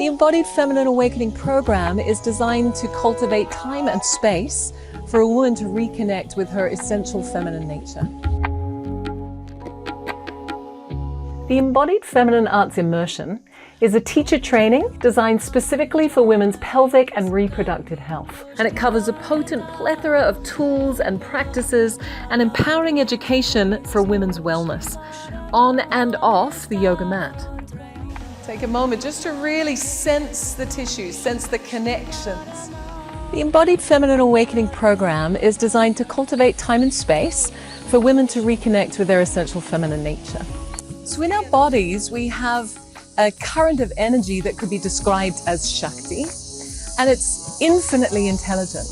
The Embodied Feminine Awakening program is designed to cultivate time and space for a woman to reconnect with her essential feminine nature. The Embodied Feminine Arts Immersion is a teacher training designed specifically for women's pelvic and reproductive health. And it covers a potent plethora of tools and practices and empowering education for women's wellness, on and off the yoga mat. Take a moment just to really sense the tissues, sense the connections. The Embodied Feminine Awakening program is designed to cultivate time and space for women to reconnect with their essential feminine nature. So in our bodies, we have a current of energy that could be described as Shakti, and it's infinitely intelligent.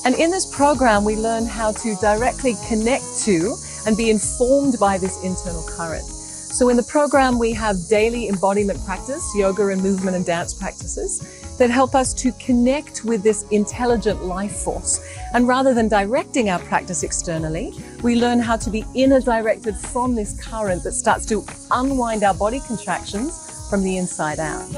And in this program, we learn how to directly connect to and be informed by this internal current. So in the program, we have daily embodiment practice, yoga and movement and dance practices that help us to connect with this intelligent life force. And rather than directing our practice externally, we learn how to be inner directed from this current that starts to unwind our body contractions from the inside out.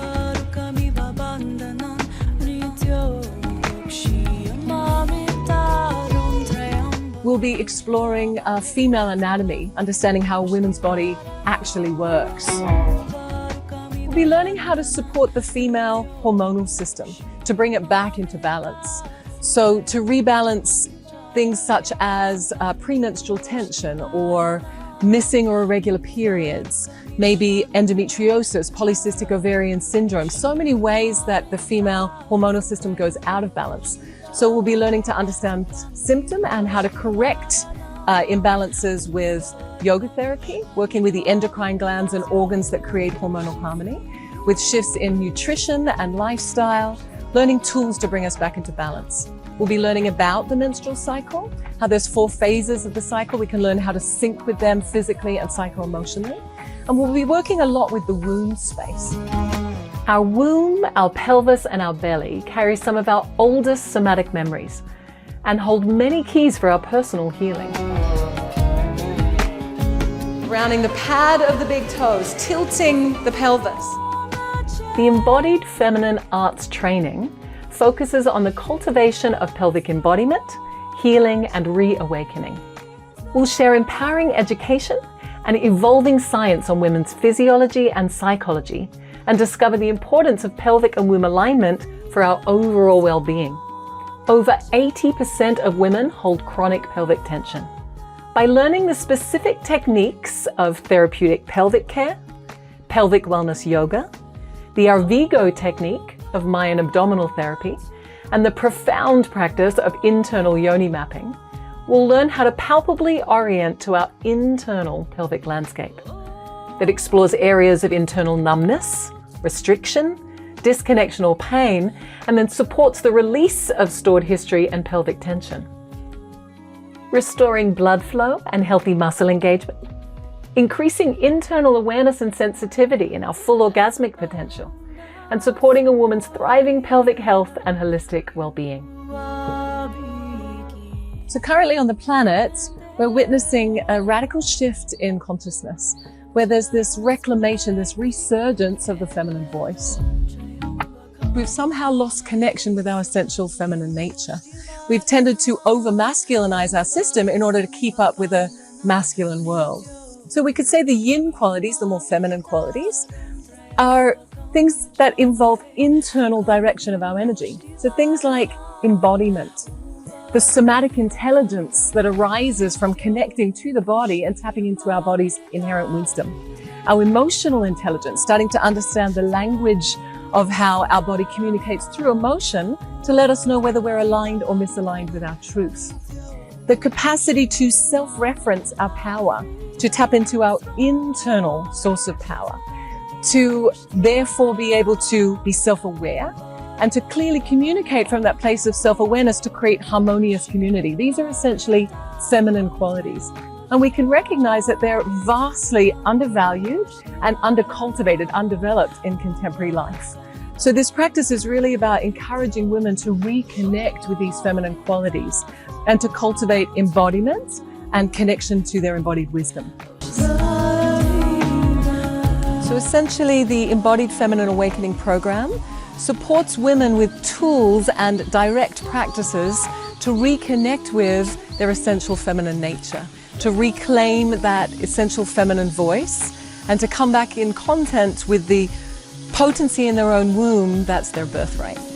We'll be exploring female anatomy, understanding how a women's body actually works. We'll be learning how to support the female hormonal system, to bring it back into balance. So to rebalance things such as premenstrual tension or missing or irregular periods, maybe endometriosis, polycystic ovarian syndrome, so many ways that the female hormonal system goes out of balance. So we'll be learning to understand symptom and how to correct imbalances with yoga therapy, working with the endocrine glands and organs that create hormonal harmony, with shifts in nutrition and lifestyle, learning tools to bring us back into balance. We'll be learning about the menstrual cycle, how there's 4 phases of the cycle. We can learn how to sync with them physically and psycho-emotionally. And we'll be working a lot with the womb space. Our womb, our pelvis, and our belly carry some of our oldest somatic memories and hold many keys for our personal healing. Rounding the pad of the big toes, tilting the pelvis. The Embodied Feminine Arts Training focuses on the cultivation of pelvic embodiment, healing, and reawakening. We'll share empowering education and evolving science on women's physiology and psychology, and discover the importance of pelvic and womb alignment for our overall well-being. Over 80% of women hold chronic pelvic tension. By learning the specific techniques of therapeutic pelvic care, pelvic wellness yoga, the Arvigo technique of Mayan abdominal therapy, and the profound practice of internal Yoni mapping, we'll learn how to palpably orient to our internal pelvic landscape that explores areas of internal numbness, restriction, disconnection or pain, and then supports the release of stored history and pelvic tension. Restoring blood flow and healthy muscle engagement, increasing internal awareness and sensitivity in our full orgasmic potential, and supporting a woman's thriving pelvic health and holistic well-being. So currently on the planet, we're witnessing a radical shift in consciousness, where there's this reclamation, this resurgence of the feminine voice. We've somehow lost connection with our essential feminine nature. We've tended to over-masculinize our system in order to keep up with a masculine world. So we could say the yin qualities, the more feminine qualities, are things that involve internal direction of our energy. So things like embodiment, the somatic intelligence that arises from connecting to the body and tapping into our body's inherent wisdom. Our emotional intelligence, starting to understand the language of how our body communicates through emotion to let us know whether we're aligned or misaligned with our truth. The capacity to self-reference our power, to tap into our internal source of power, to therefore be able to be self-aware and to clearly communicate from that place of self-awareness to create harmonious community. These are essentially feminine qualities. And we can recognize that they're vastly undervalued and undercultivated, undeveloped in contemporary life. So this practice is really about encouraging women to reconnect with these feminine qualities and to cultivate embodiment and connection to their embodied wisdom. So essentially, the Embodied Feminine Awakening program supports women with tools and direct practices to reconnect with their essential feminine nature, to reclaim that essential feminine voice, and to come back in content with the potency in their own womb that's their birthright.